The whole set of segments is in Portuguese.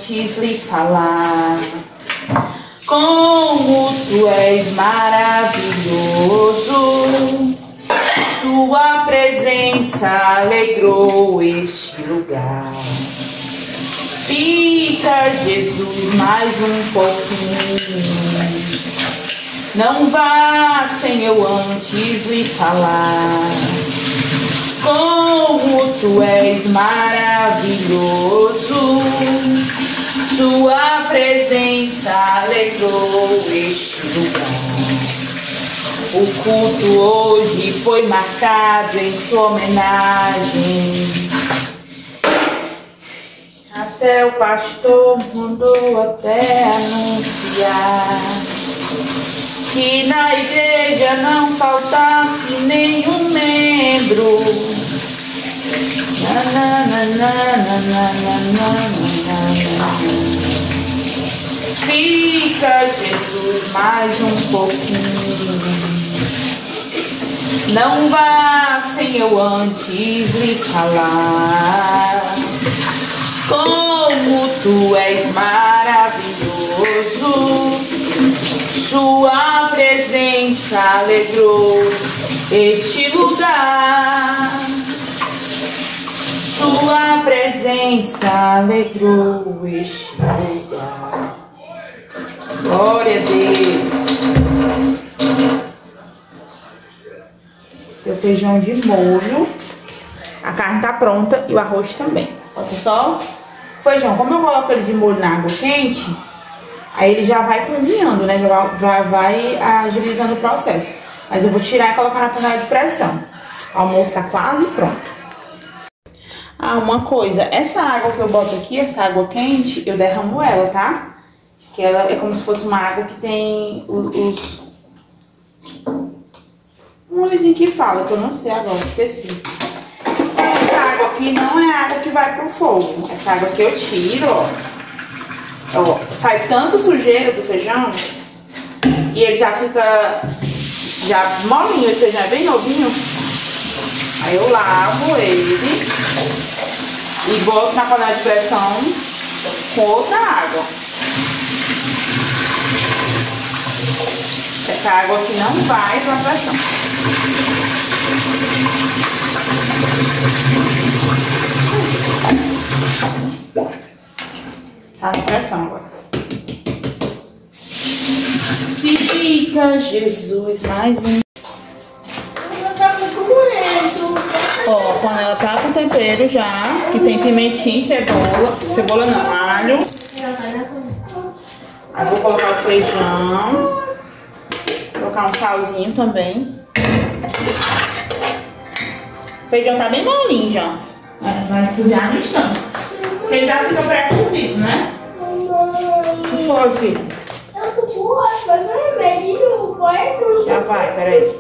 antes lhe falar. Como tu és maravilhoso, tua presença alegrou este lugar. Fica, Jesus, mais um pouquinho. Não vá sem eu antes lhe falar. Como tu és maravilhoso, tua presença alegrou este lugar. O culto hoje foi marcado em sua homenagem. Até o pastor mandou até anunciar que na igreja não faltasse nenhum membro. Fica, Jesus, mais um pouquinho. Não vá sem eu antes lhe falar. Como tu és maravilhoso, sua presença alegrou este lugar. Sua presença alegrou este lugar. Glória a Deus. Tem o feijão de molho. A carne tá pronta e o arroz também. Olha só. O feijão, como eu coloco ele de molho na água quente, aí ele já vai cozinhando, né? Já vai agilizando o processo. Mas eu vou tirar e colocar na panela de pressão. O almoço tá quase pronto. Ah, uma coisa. Essa água que eu boto aqui, essa água quente, eu derramo ela, tá? Que ela é como se fosse uma água que tem os... Um olhozinho que fala, que eu não sei agora, esqueci. Essa água aqui não é água que vai pro fogo. Essa água que eu tiro, ó. Ó, sai tanta sujeira do feijão e ele já fica molinho, o feijão é bem novinho. Aí eu lavo ele e boto na panela de pressão com outra água. Essa água aqui não vai pra pressão. Tá na pressão agora. Fica, Jesus, mais um. Ó, a panela tá com tempero já, que tem pimentinha, cebola não, alho. Aí vou colocar o feijão, colocar um salzinho também. O feijão tá bem molinho já, vai cozinhar no instante, porque já fica pré-cozido, né? O que foi, filho? Já vai, peraí.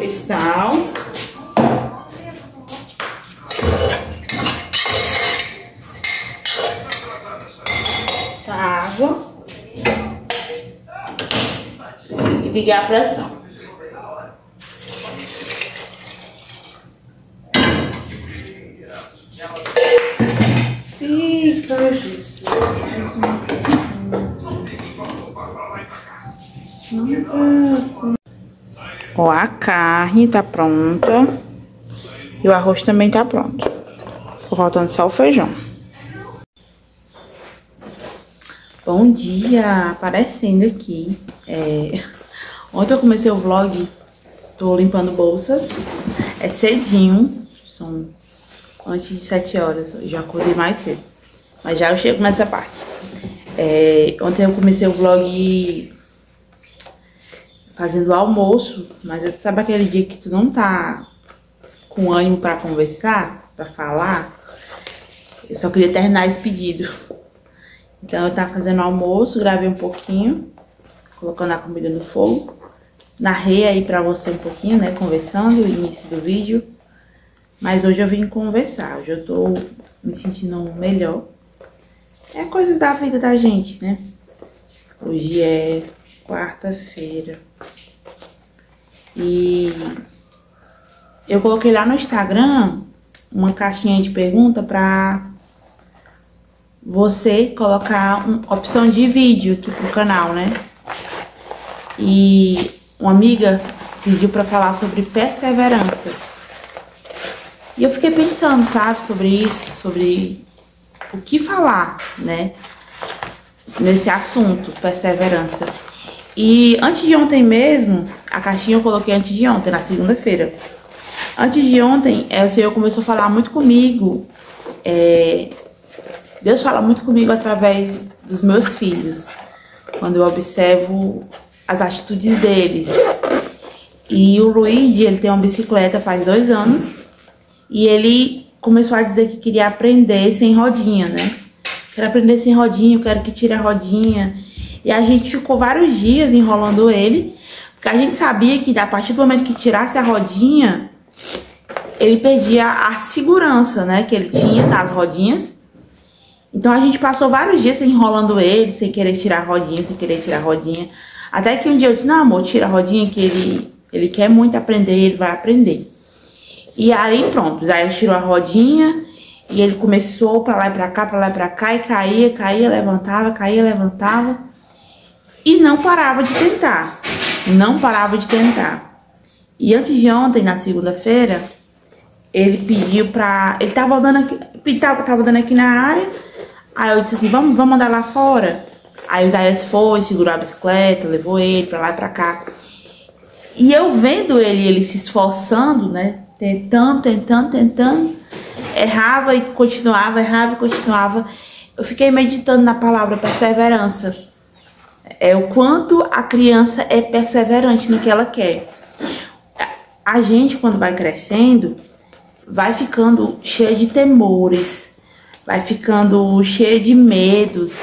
Sal. Água e ligar a pressão. Fica, Jesus, mais um. Ó, a carne tá pronta e o arroz também tá pronto. Ficou faltando só o feijão. Bom dia, aparecendo aqui. Ontem eu comecei o vlog, tô limpando bolsas. É cedinho, são antes de 7 horas, eu já acordei mais cedo. Mas já eu chego nessa parte. Ontem eu comecei o vlog fazendo o almoço, mas sabe aquele dia que tu não tá com ânimo pra conversar, pra falar? Eu só queria terminar esse pedido. Então eu tava fazendo almoço, gravei um pouquinho, colocando a comida no fogo. Narrei aí pra você um pouquinho, né, conversando, o início do vídeo. Mas hoje eu vim conversar, hoje eu tô me sentindo melhor. É coisas da vida da gente, né? Hoje é quarta-feira. E eu coloquei lá no Instagram uma caixinha de pergunta pra você colocar uma opção de vídeo aqui pro canal, né? E uma amiga pediu pra falar sobre perseverança. E eu fiquei pensando, sabe, sobre isso, sobre o que falar, né? Nesse assunto, perseverança. E antes de ontem mesmo, a caixinha eu coloquei antes de ontem, na segunda-feira. Antes de ontem, o Senhor começou a falar muito comigo. Deus fala muito comigo através dos meus filhos, quando eu observo as atitudes deles. E o Luigi, ele tem uma bicicleta faz 2 anos, e ele começou a dizer que queria aprender sem rodinha, né? Quero aprender sem rodinha, eu quero que tire a rodinha. E a gente ficou vários dias enrolando ele, porque a gente sabia que a partir do momento que tirasse a rodinha, ele perdia a segurança, né, que ele tinha nas rodinhas. Então a gente passou vários dias enrolando ele, sem querer tirar a rodinha, sem querer tirar a rodinha. Até que um dia eu disse, não amor, tira a rodinha que ele quer muito aprender, ele vai aprender. E aí pronto, aí tirou a rodinha e ele começou pra lá e pra cá, e caía, levantava. E não parava de tentar, não parava de tentar. E antes de ontem, na segunda-feira, ele pediu pra... Ele tava andando aqui na área, aí eu disse assim, vamos andar lá fora. Aí o Isaías foi, segurou a bicicleta, levou ele pra lá e pra cá. E eu vendo ele se esforçando, né, tentando, errava e continuava. Eu fiquei meditando na palavra perseverança. O quanto a criança é perseverante no que ela quer. A gente, quando vai crescendo, vai ficando cheia de temores, vai ficando cheia de medos,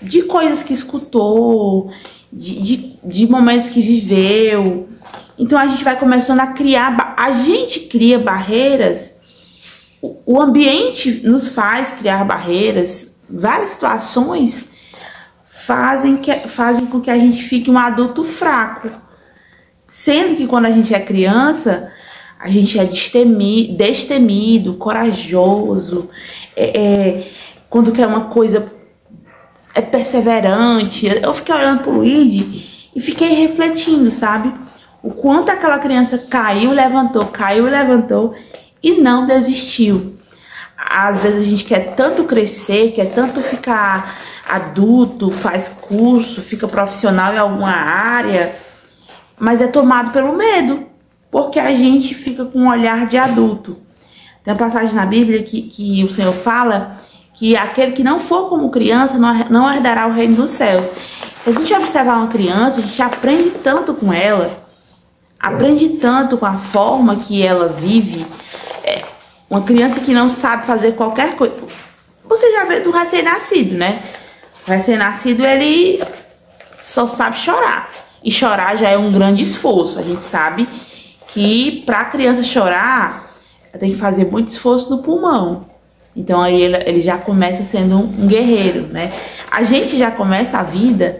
de coisas que escutou, de momentos que viveu. Então a gente vai começando a criar, a gente cria barreiras, o ambiente nos faz criar barreiras, várias situações fazem com que a gente fique um adulto fraco. Sendo que quando a gente é criança, a gente é destemido, corajoso, quando quer uma coisa, é perseverante. Eu fiquei olhando pro Luigi e fiquei refletindo, sabe? O quanto aquela criança caiu e levantou e não desistiu. Às vezes a gente quer tanto crescer, quer tanto ficar adulto, faz curso, fica profissional em alguma área, mas é tomado pelo medo, porque a gente fica com um olhar de adulto. Tem uma passagem na Bíblia que o Senhor fala que aquele que não for como criança não herdará o reino dos céus. Se a gente observar uma criança, a gente aprende tanto com ela, aprende tanto com a forma que ela vive. Uma criança que não sabe fazer qualquer coisa. Você já vê do recém-nascido, né? O recém-nascido, ele só sabe chorar. E chorar já é um grande esforço. A gente sabe que para a criança chorar, ela tem que fazer muito esforço no pulmão. Então aí ele já começa sendo um guerreiro, né? A gente já começa a vida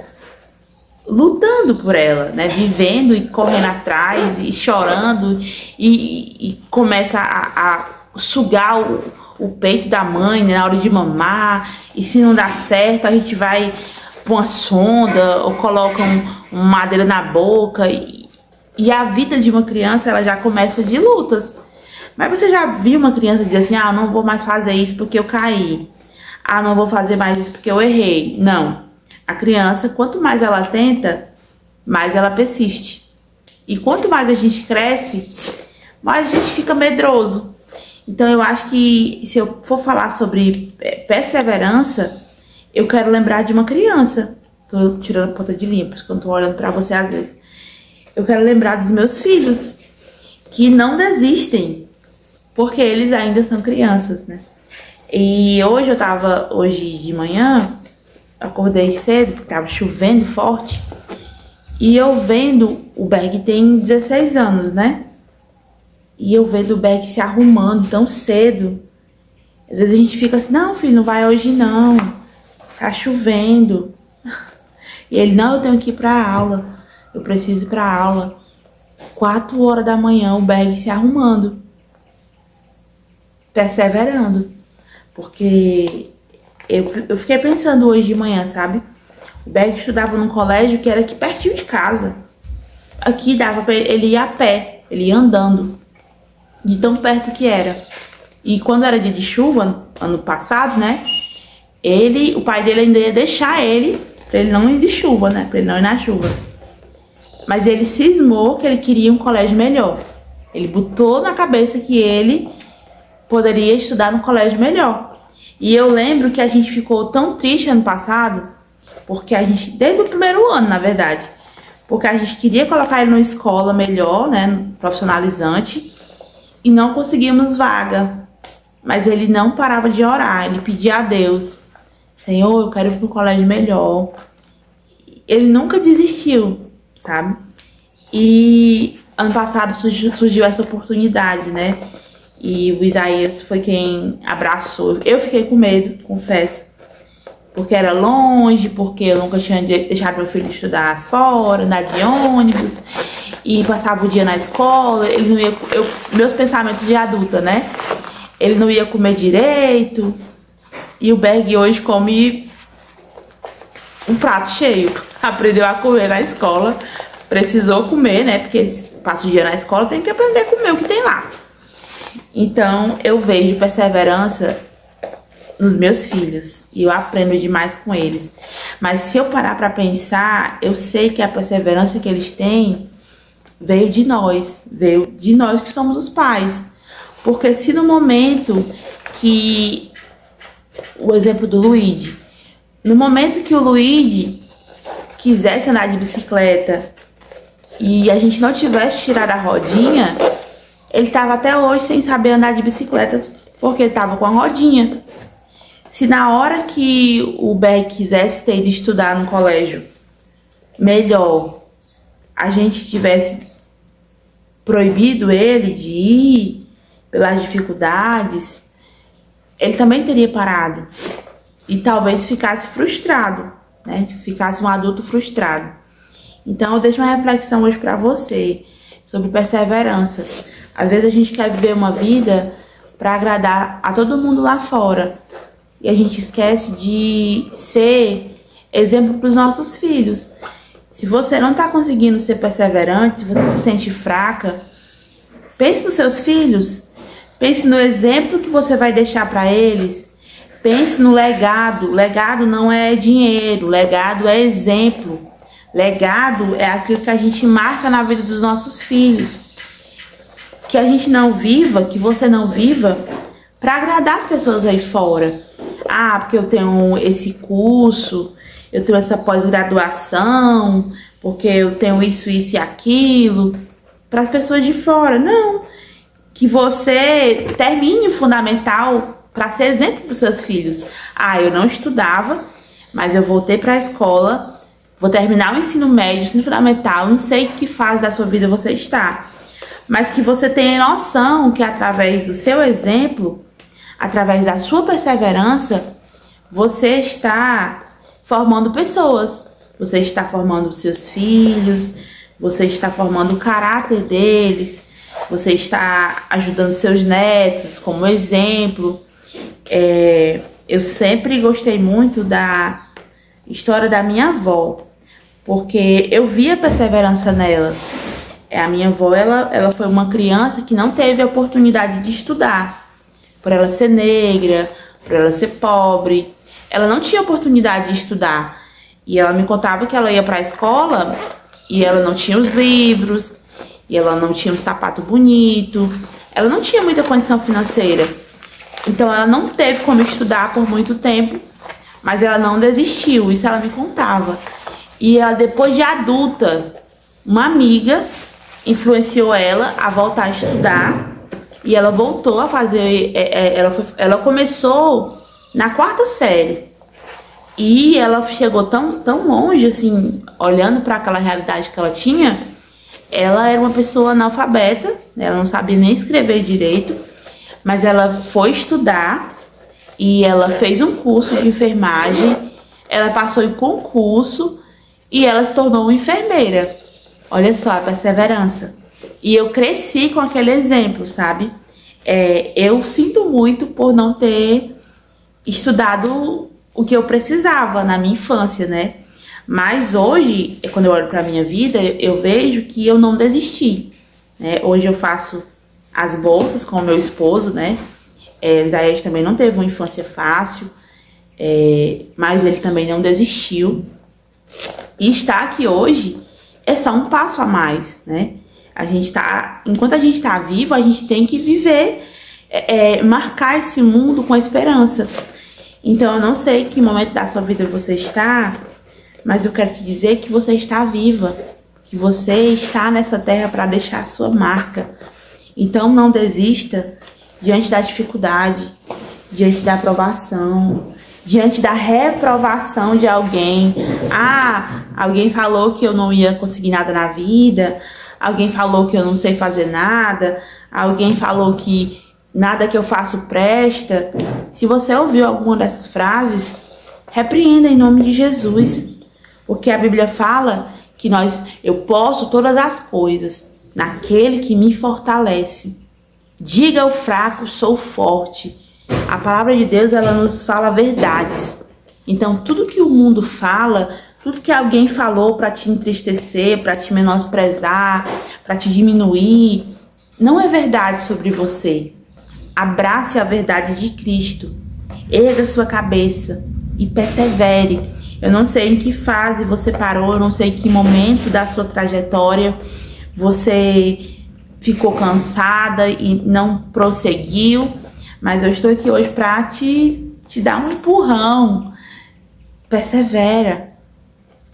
lutando por ela, né? Vivendo e correndo atrás e chorando e começa a sugar o peito da mãe, né, na hora de mamar. E se não dá certo, a gente vai pra uma sonda ou coloca uma madeira na boca. E a vida de uma criança, ela já começa de lutas. Mas você já viu uma criança dizer assim, ah, não vou mais fazer isso porque eu caí. Ah, não vou fazer mais isso porque eu errei. Não. A criança, quanto mais ela tenta, mais ela persiste. E quanto mais a gente cresce, mais a gente fica medroso. Então eu acho que se eu for falar sobre perseverança, eu quero lembrar de uma criança. Tô tirando a ponta de linha, por isso que eu não tô olhando pra você às vezes. Eu quero lembrar dos meus filhos, que não desistem, porque eles ainda são crianças, né? E hoje de manhã, acordei cedo, porque tava chovendo forte, e eu vendo, o Berg tem 16 anos, né? E eu vendo o Berg se arrumando tão cedo. Às vezes a gente fica assim, não filho, não vai hoje não, tá chovendo. E ele, não, eu tenho que ir pra aula, eu preciso ir pra aula. 4 horas da manhã, o Berg se arrumando, perseverando, Porque eu fiquei pensando hoje de manhã, sabe? O Berg estudava num colégio que era aqui pertinho de casa. Aqui dava pra ele ir a pé, ele ia andando, de tão perto que era. E quando era dia de chuva, ano passado, né? O pai dele ainda ia deixar ele, pra ele não ir de chuva, né? Pra ele não ir na chuva. Mas ele cismou que ele queria um colégio melhor. Ele botou na cabeça que ele poderia estudar num colégio melhor. E eu lembro que a gente ficou tão triste ano passado, porque a gente, desde o primeiro ano, na verdade, porque a gente queria colocar ele numa escola melhor, né, profissionalizante, e não conseguimos vaga. Mas ele não parava de orar, ele pedia a Deus: Senhor, eu quero ir para um colégio melhor. Ele nunca desistiu, sabe? E ano passado surgiu essa oportunidade, né? E o Isaías foi quem abraçou. Eu fiquei com medo, confesso, porque era longe, porque eu nunca tinha deixado meu filho estudar fora, andar de ônibus, e passava o dia na escola. Ele não ia, meus pensamentos de adulta, né? Ele não ia comer direito. E o Berg hoje come um prato cheio. Aprendeu a comer na escola, precisou comer, né? Porque passa o dia na escola, tem que aprender a comer o que tem lá. Então eu vejo perseverança nos meus filhos e eu aprendo demais com eles. Mas se eu parar para pensar, eu sei que a perseverança que eles têm veio de nós que somos os pais. Porque se no momento que, o exemplo do Luigi, no momento que o Luigi quisesse andar de bicicleta e a gente não tivesse tirado a rodinha, ele estava até hoje sem saber andar de bicicleta, porque ele estava com a rodinha. Se na hora que o Berg quisesse ter ido estudar no colégio melhor, a gente tivesse proibido ele de ir pelas dificuldades, ele também teria parado e talvez ficasse frustrado, né? Ficasse um adulto frustrado. Então eu deixo uma reflexão hoje para você sobre perseverança. Às vezes a gente quer viver uma vida para agradar a todo mundo lá fora e a gente esquece de ser exemplo para os nossos filhos. Se você não está conseguindo ser perseverante, se você se sente fraca, pense nos seus filhos, pense no exemplo que você vai deixar para eles, pense no legado. Legado não é dinheiro, legado é exemplo. Legado é aquilo que a gente marca na vida dos nossos filhos. Que a gente não viva, que você não viva para agradar as pessoas aí fora. Ah, porque eu tenho esse curso, eu tenho essa pós-graduação, porque eu tenho isso e aquilo, para as pessoas de fora. Não, que você termine o fundamental para ser exemplo para os seus filhos. Ah, eu não estudava, mas eu voltei para a escola, vou terminar o ensino médio, o ensino fundamental, não sei que fase da sua vida você está, mas que você tenha noção que através do seu exemplo, através da sua perseverança, você está formando pessoas. Você está formando os seus filhos, você está formando o caráter deles, você está ajudando seus netos como exemplo. Eu sempre gostei muito da história da minha avó, porque eu vi a perseverança nela. A minha avó, ela foi uma criança que não teve a oportunidade de estudar, por ela ser negra, por ela ser pobre. Ela não tinha oportunidade de estudar. E ela me contava que ela ia para a escola e ela não tinha os livros, e ela não tinha um sapato bonito, ela não tinha muita condição financeira. Então ela não teve como estudar por muito tempo, mas ela não desistiu, isso ela me contava. E ela, depois de adulta, uma amiga influenciou ela a voltar a estudar, e ela voltou a fazer, ela começou na 4ª série, e ela chegou tão longe, assim, olhando para aquela realidade que ela tinha. Ela era uma pessoa analfabeta, ela não sabia nem escrever direito, mas ela foi estudar e ela fez um curso de enfermagem, ela passou em concurso e ela se tornou uma enfermeira. Olha só a perseverança. E eu cresci com aquele exemplo, sabe? Eu sinto muito por não ter estudado o que eu precisava na minha infância, né? Mas hoje, quando eu olho para minha vida, eu vejo que eu não desisti, né? Hoje eu faço as bolsas com o meu esposo, né? O Isaías também não teve uma infância fácil, mas ele também não desistiu. E estar aqui hoje é só um passo a mais, né? Enquanto a gente está vivo, a gente tem que viver, marcar esse mundo com esperança. Então, eu não sei que momento da sua vida você está, mas eu quero te dizer que você está viva, que você está nessa terra para deixar a sua marca. Então, não desista diante da dificuldade, diante da aprovação, diante da reprovação de alguém. Alguém falou que eu não ia conseguir nada na vida, alguém falou que eu não sei fazer nada, alguém falou que nada que eu faço presta. Se você ouviu alguma dessas frases, repreenda em nome de Jesus. Porque a Bíblia fala que eu posso todas as coisas naquele que me fortalece. Diga ao fraco, sou forte. A palavra de Deus, ela nos fala verdades. Então, tudo que o mundo fala, tudo que alguém falou para te entristecer, para te menosprezar, para te diminuir, não é verdade sobre você. Abrace a verdade de Cristo. Erga sua cabeça e persevere. Eu não sei em que fase você parou, eu não sei em que momento da sua trajetória você ficou cansada e não prosseguiu, mas eu estou aqui hoje para te dar um empurrão. Persevera.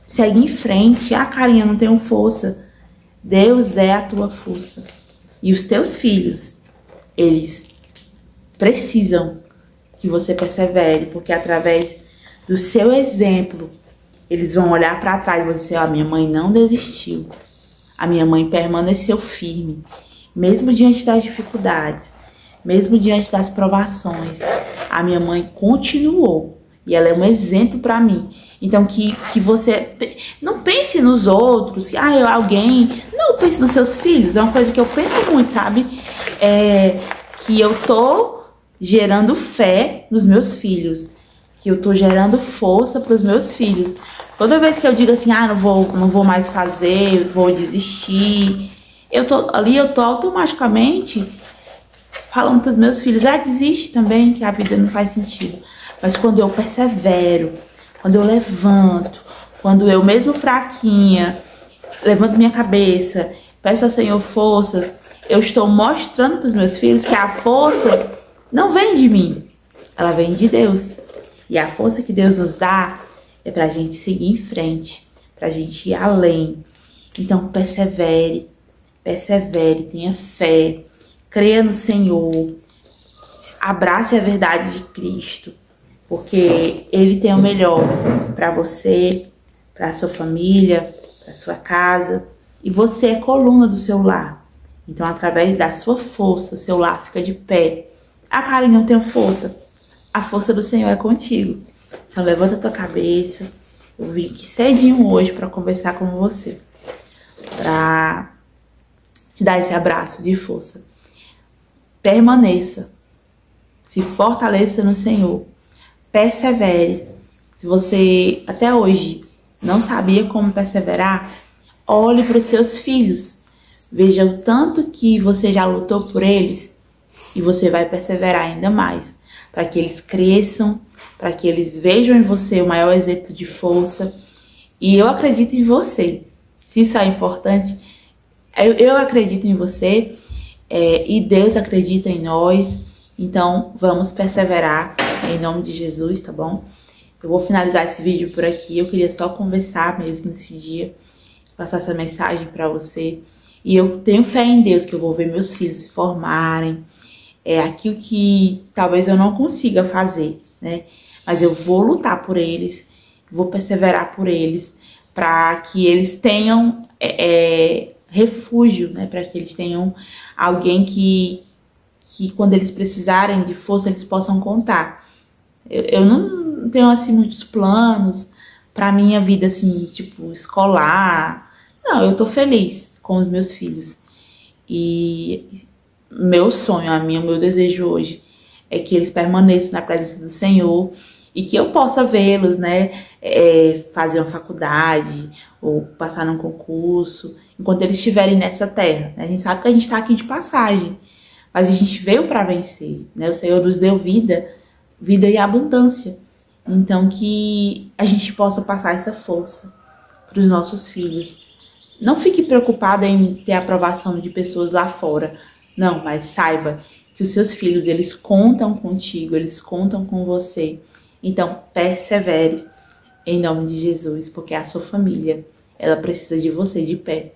Segue em frente. Carinha, não tenho força. Deus é a tua força. E os teus filhos, eles precisam que você persevere, porque através do seu exemplo, eles vão olhar para trás e vão dizer: a minha mãe não desistiu. A minha mãe permaneceu firme, mesmo diante das dificuldades, mesmo diante das provações. A minha mãe continuou e ela é um exemplo para mim. Então que você não pense nos outros, alguém, não pense nos seus filhos. É uma coisa que eu penso muito, sabe? Que eu tô gerando fé nos meus filhos, que eu tô gerando força para os meus filhos. Toda vez que eu digo assim, não vou mais fazer, eu vou desistir, eu tô automaticamente falando para os meus filhos: desiste também, que a vida não faz sentido. Mas quando eu persevero, quando eu levanto, quando eu, mesmo fraquinha, levanto minha cabeça, peço ao Senhor forças, eu estou mostrando para os meus filhos que a força não vem de mim, ela vem de Deus. E a força que Deus nos dá é pra gente seguir em frente, pra gente ir além. Então persevere, tenha fé, creia no Senhor, abrace a verdade de Cristo, porque Ele tem o melhor para você, para sua família, para sua casa, e você é coluna do seu lar. Então, através da sua força, o seu lar fica de pé. Karen, não tenho força. A força do Senhor é contigo. Então levanta a tua cabeça. Eu vim aqui cedinho hoje para conversar com você, para te dar esse abraço de força. Permaneça, se fortaleça no Senhor, persevere. Se você até hoje não sabia como perseverar, olhe para os seus filhos, veja o tanto que você já lutou por eles e você vai perseverar ainda mais, para que eles cresçam, para que eles vejam em você o maior exemplo de força. E eu acredito em você. Se isso é importante, eu acredito em você, e Deus acredita em nós. Então vamos perseverar em nome de Jesus, tá bom? Eu vou finalizar esse vídeo por aqui. Eu queria só conversar mesmo nesse dia, passar essa mensagem para você. E eu tenho fé em Deus que eu vou ver meus filhos se formarem. É aquilo que talvez eu não consiga fazer, né? Mas eu vou lutar por eles, vou perseverar por eles, para que eles tenham refúgio, né? Para que eles tenham alguém que quando eles precisarem de força, eles possam contar. Eu não tenho, assim, muitos planos para minha vida, assim, tipo, escolar. Não, eu tô feliz com os meus filhos. E meu sonho, o meu desejo hoje é que eles permaneçam na presença do Senhor e que eu possa vê-los, né, fazer uma faculdade ou passar num concurso, enquanto eles estiverem nessa terra, né? A gente sabe que a gente está aqui de passagem, mas a gente veio para vencer, né? O Senhor nos deu vida, vida e abundância. Então que a gente possa passar essa força para os nossos filhos. Não fique preocupada em ter a aprovação de pessoas lá fora. Não, mas saiba que os seus filhos, eles contam contigo, eles contam com você. Então, persevere em nome de Jesus, porque a sua família, ela precisa de você de pé,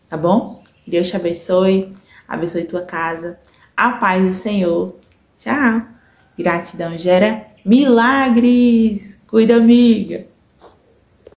tá bom? Deus te abençoe, abençoe tua casa. A paz do Senhor. Tchau. Gratidão gera milagres. Cuida, amiga.